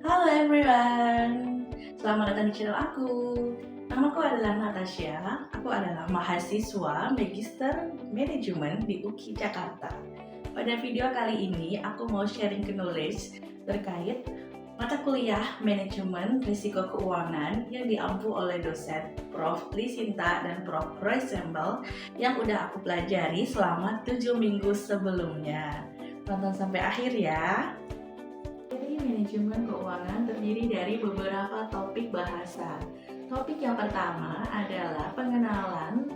Halo everyone, selamat datang di channel aku. Namaku adalah Natasha, aku adalah mahasiswa Magister Manajemen di UKI Jakarta. Pada video kali ini, aku mau sharing knowledge terkait mata kuliah Manajemen Risiko Keuangan yang diampu oleh dosen Prof. Lisinta dan Prof. Roy Sembel yang udah aku pelajari selama 7 minggu sebelumnya. Tonton sampai akhir ya. Manajemen keuangan terdiri dari beberapa topik bahasan. Topik yang pertama adalah pengenalan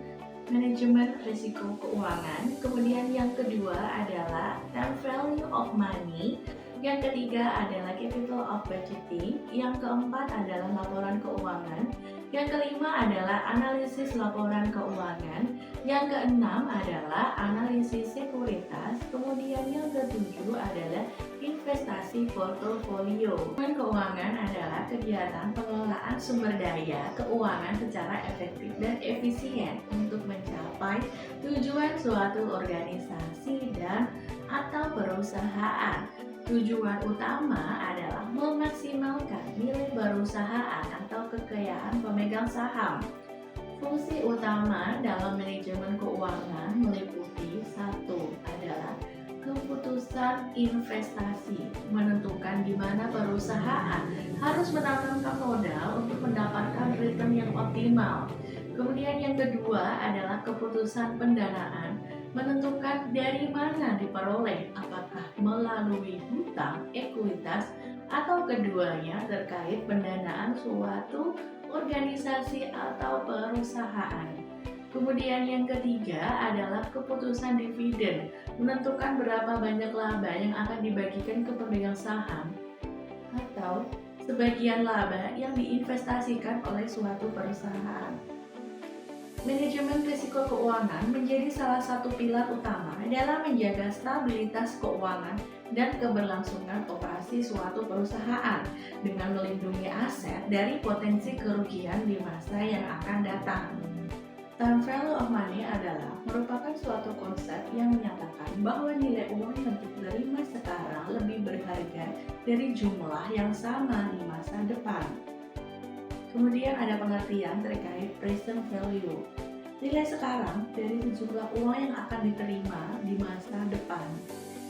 manajemen risiko keuangan. Kemudian yang kedua adalah time value of money. Yang ketiga adalah capital of budgeting. Yang keempat adalah laporan keuangan. Yang kelima adalah analisis laporan keuangan. Yang keenam adalah analisis sekuritas. Kemudian yang ketujuh adalah investasi portofolio. Keuangan adalah kegiatan pengelolaan sumber daya keuangan secara efektif dan efisien untuk mencapai tujuan suatu organisasi dan atau perusahaan. Tujuan utama adalah memaksimalkan nilai perusahaan atau kekayaan pemegang saham. Fungsi utama dalam manajemen keuangan meliputi satu adalah keputusan investasi, menentukan di mana perusahaan harus menanamkan modal untuk mendapatkan return yang optimal. Kemudian yang kedua adalah keputusan pendanaan, menentukan dari mana diperoleh, apakah melalui hutang, ekuitas, atau keduanya terkait pendanaan suatu organisasi atau perusahaan. Kemudian yang ketiga adalah keputusan dividen, menentukan berapa banyak laba yang akan dibagikan ke pemegang saham atau sebagian laba yang diinvestasikan oleh suatu perusahaan. Manajemen risiko keuangan menjadi salah satu pilar utama dalam menjaga stabilitas keuangan dan keberlangsungan operasi suatu perusahaan dengan melindungi aset dari potensi kerugian di masa yang akan datang. Time value of money adalah merupakan suatu konsep yang menyatakan bahwa nilai uang yang diterima sekarang lebih berharga dari jumlah yang sama di masa depan. Kemudian ada pengertian terkait present value. Nilai sekarang dari sejumlah uang yang akan diterima di masa depan.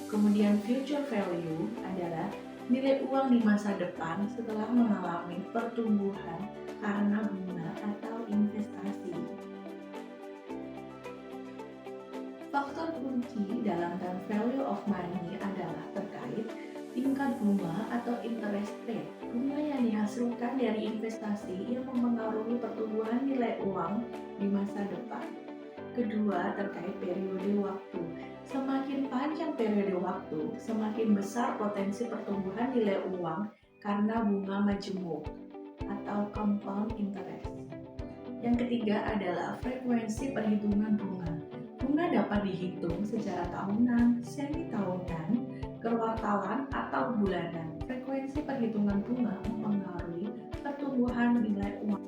Kemudian future value adalah nilai uang di masa depan setelah mengalami pertumbuhan karena bunga atau investasi. Faktor kunci dalam time value of money adalah terkait tingkat bunga atau interest rate. Bunga yang dihasilkan dari investasi yang mempengaruhi pertumbuhan nilai uang di masa depan. Kedua, terkait periode waktu. Semakin panjang periode waktu, semakin besar potensi pertumbuhan nilai uang karena bunga majemuk atau compound interest. Yang ketiga adalah frekuensi perhitungan bunga. Bunga dapat dihitung secara tahunan, semi tahunan, kuartalan, atau bulanan. Frekuensi perhitungan bunga mempengaruhi pertumbuhan nilai uang.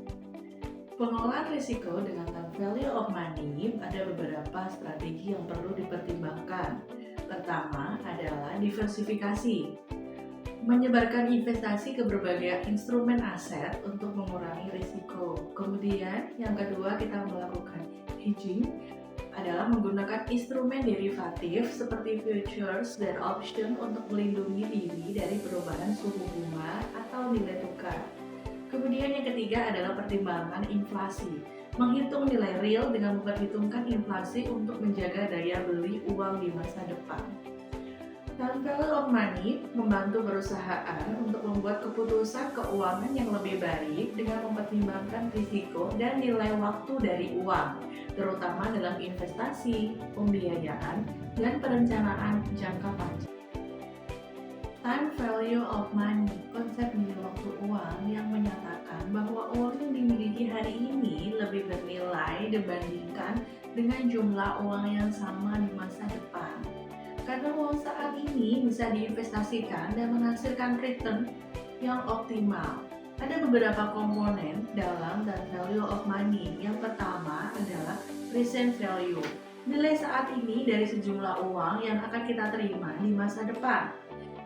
Pengelolaan risiko dengan time value of money ada beberapa strategi yang perlu dipertimbangkan. Pertama adalah diversifikasi. Menyebarkan investasi ke berbagai instrumen aset untuk mengurangi risiko. Kemudian yang kedua kita melakukan hedging adalah menggunakan instrumen derivatif seperti futures dan option untuk melindungi diri dari perubahan suku bunga atau nilai tukar. Kemudian yang ketiga adalah pertimbangan inflasi. Menghitung nilai real dengan memperhitungkan inflasi untuk menjaga daya beli uang di masa depan. Time value of money membantu perusahaan untuk membuat keputusan keuangan yang lebih baik dengan mempertimbangkan risiko dan nilai waktu dari uang, terutama dalam investasi, pembiayaan, dan perencanaan jangka panjang. Time value of money, konsep nilai waktu uang yang menyatakan bahwa uang yang dimiliki hari ini lebih bernilai dibandingkan dengan jumlah uang yang sama di masa depan. Karena uang saat ini bisa diinvestasikan dan menghasilkan return yang optimal. Ada beberapa komponen dalam time value of money. Yang pertama adalah present value. Nilai saat ini dari sejumlah uang yang akan kita terima di masa depan.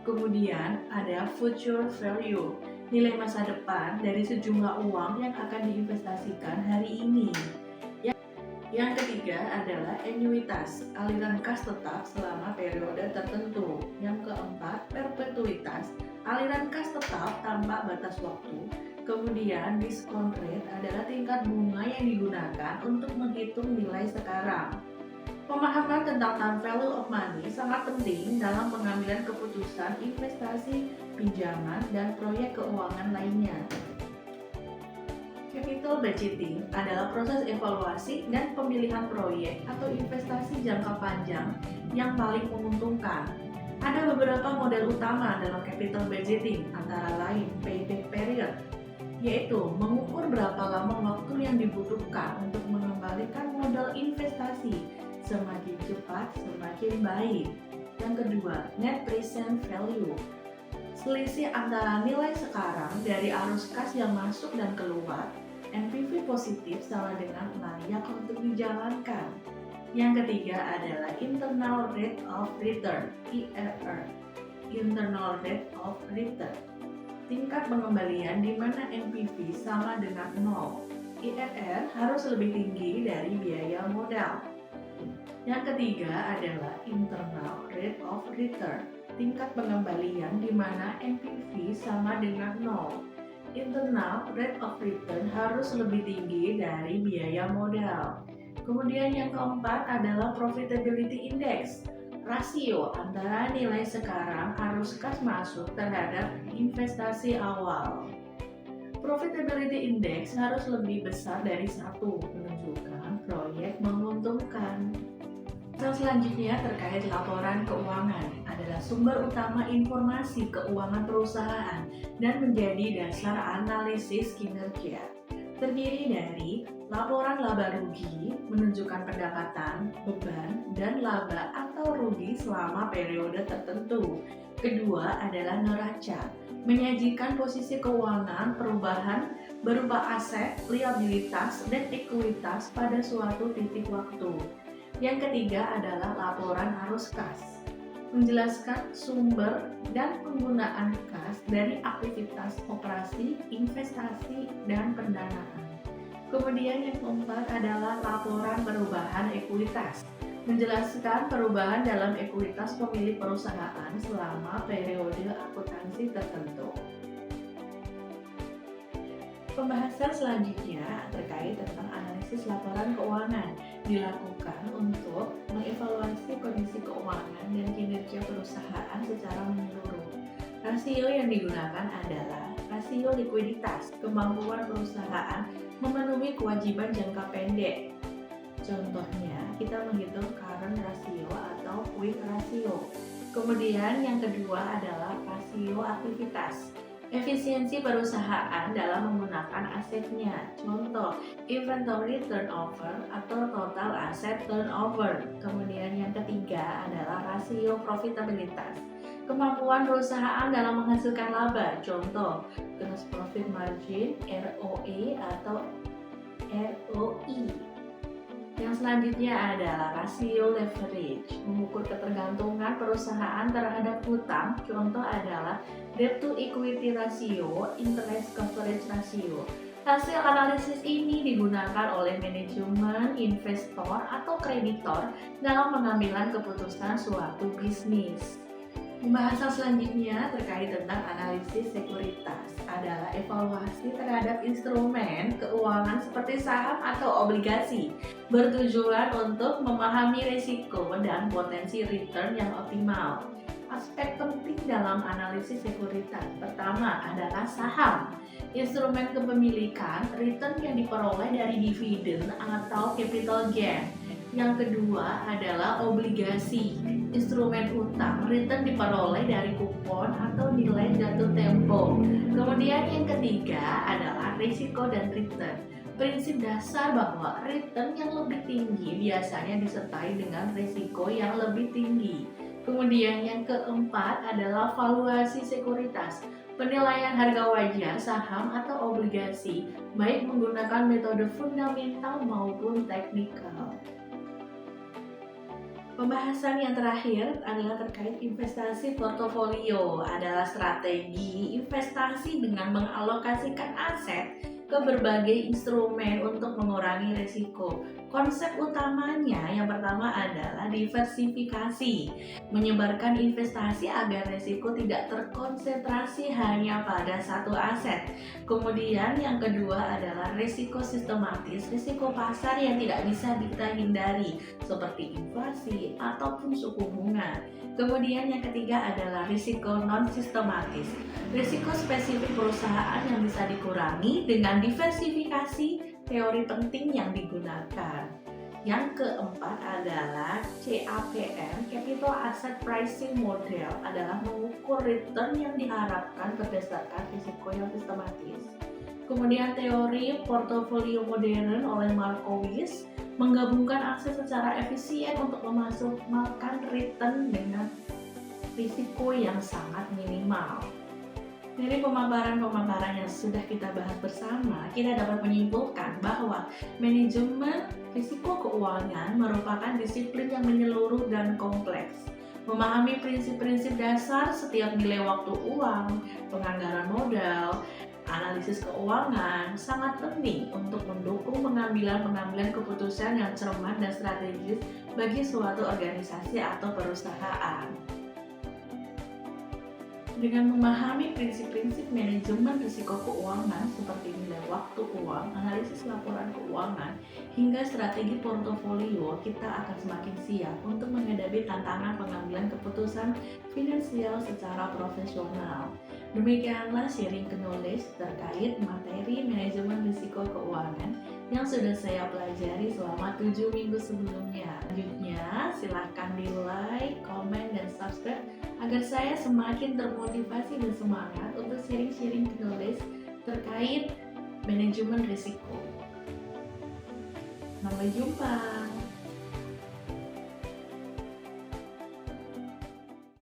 Kemudian ada future value, nilai masa depan dari sejumlah uang yang akan diinvestasikan hari ini. Yang ketiga adalah annuitas, aliran kas tetap selama periode tertentu. Yang keempat, perpetuitas, aliran kas tetap tanpa batas waktu. Kemudian discount rate adalah tingkat bunga yang digunakan untuk menghitung nilai sekarang. Pemahaman tentang time value of money sangat penting dalam pengambilan keputusan investasi, pinjaman, dan proyek keuangan lainnya. Capital budgeting adalah proses evaluasi dan pemilihan proyek atau investasi jangka panjang yang paling menguntungkan. Ada beberapa model utama dalam capital budgeting, antara lain payback period, yaitu mengukur berapa lama waktu yang dibutuhkan untuk mengembalikan modal investasi. Semakin cepat, semakin baik. Yang kedua, net present value, selisih antara nilai sekarang dari arus kas yang masuk dan keluar. NPV positif sama dengan layak untuk dijalankan. Yang ketiga adalah internal rate of return, IRR, internal rate of return, tingkat pengembalian di mana NPV sama dengan 0. IRR harus lebih tinggi dari biaya modal. Yang ketiga adalah internal rate of return, tingkat pengembalian di mana NPV sama dengan 0. Internal rate of return harus lebih tinggi dari biaya modal. Kemudian yang keempat adalah profitability index, rasio antara nilai sekarang arus kas masuk terhadap investasi awal. Profitability index harus lebih besar dari 1, menunjukkan proyek menguntungkan. Selanjutnya terkait laporan keuangan adalah sumber utama informasi keuangan perusahaan dan menjadi dasar analisis kinerja. Terdiri dari laporan laba rugi, menunjukkan pendapatan, beban, dan laba atau rugi selama periode tertentu. Kedua adalah neraca, menyajikan posisi keuangan perubahan berupa aset, liabilitas, dan ekuitas pada suatu titik waktu. Yang ketiga adalah laporan arus kas, menjelaskan sumber dan penggunaan kas dari aktivitas operasi, investasi, dan pendanaan. Kemudian yang keempat adalah laporan perubahan ekuitas, menjelaskan perubahan dalam ekuitas pemilik perusahaan selama periode akuntansi tertentu. Pembahasan selanjutnya terkait tentang analisis laporan keuangan dilakukan untuk mengevaluasi kondisi keuangan dan kinerja perusahaan secara menyeluruh. Rasio yang digunakan adalah rasio likuiditas, kemampuan perusahaan memenuhi kewajiban jangka pendek. Contohnya, kita menghitung current ratio atau quick ratio. Kemudian yang kedua adalah rasio aktivitas, efisiensi perusahaan dalam menggunakan asetnya. Contoh, inventory turnover atau total asset turnover. Kemudian yang ketiga adalah rasio profitabilitas, kemampuan perusahaan dalam menghasilkan laba. Contoh, gross profit margin, ROE atau ROI. Yang selanjutnya adalah rasio leverage, mengukur ketergantungan perusahaan terhadap hutang. Contoh adalah debt to equity ratio, interest coverage ratio. Hasil analisis ini digunakan oleh manajemen, investor, atau kreditor dalam pengambilan keputusan suatu bisnis. Pembahasan selanjutnya terkait tentang analisis sekuritas adalah evaluasi terhadap instrumen keuangan seperti saham atau obligasi, bertujuan untuk memahami risiko dan potensi return yang optimal. Aspek penting dalam analisis sekuritas pertama adalah saham, instrumen kepemilikan, return yang diperoleh dari dividen atau capital gain. Yang kedua adalah obligasi, instrumen utang, return diperoleh dari kupon atau nilai jatuh tempo. Kemudian yang ketiga adalah risiko dan return. Prinsip dasar bahwa return yang lebih tinggi biasanya disertai dengan risiko yang lebih tinggi. Kemudian yang keempat adalah valuasi sekuritas, penilaian harga wajar saham atau obligasi, baik menggunakan metode fundamental maupun teknikal. Pembahasan yang terakhir adalah terkait investasi portofolio, adalah strategi investasi dengan mengalokasikan aset ke berbagai instrumen untuk mengurangi risiko. Konsep utamanya yang pertama adalah diversifikasi, menyebarkan investasi agar risiko tidak terkonsentrasi hanya pada satu aset. Kemudian yang kedua adalah risiko sistematis, risiko pasar yang tidak bisa kita hindari seperti inflasi ataupun suku bunga. Kemudian yang ketiga adalah risiko non-sistematis, risiko spesifik perusahaan yang bisa dikurangi dengan diversifikasi teori penting yang digunakan. Yang keempat adalah CAPM, Capital Asset Pricing Model, adalah mengukur return yang diharapkan berdasarkan risiko yang sistematis. Kemudian teori portofolio modern oleh Markowitz menggabungkan akses secara efisien untuk memaksimalkan return dengan risiko yang sangat minimal. Dari pemaparan-pemaparan yang sudah kita bahas bersama, kita dapat menyimpulkan bahwa manajemen risiko keuangan merupakan disiplin yang menyeluruh dan kompleks. Memahami prinsip-prinsip dasar setiap nilai waktu uang, penganggaran modal, analisis keuangan sangat penting untuk mendukung pengambilan keputusan yang cermat dan strategis bagi suatu organisasi atau perusahaan. Dengan memahami prinsip-prinsip manajemen risiko keuangan seperti nilai waktu uang, analisis laporan keuangan, hingga strategi portofolio, kita akan semakin siap untuk menghadapi tantangan pengambilan keputusan finansial secara profesional. Demikianlah sharing knowledge terkait materi manajemen risiko keuangan yang sudah saya pelajari selama 7 minggu sebelumnya. Selanjutnya, silahkan di like, komen, dan subscribe agar saya semakin termotivasi dan semangat untuk sharing-sharing knowledge terkait manajemen risiko. Sampai jumpa.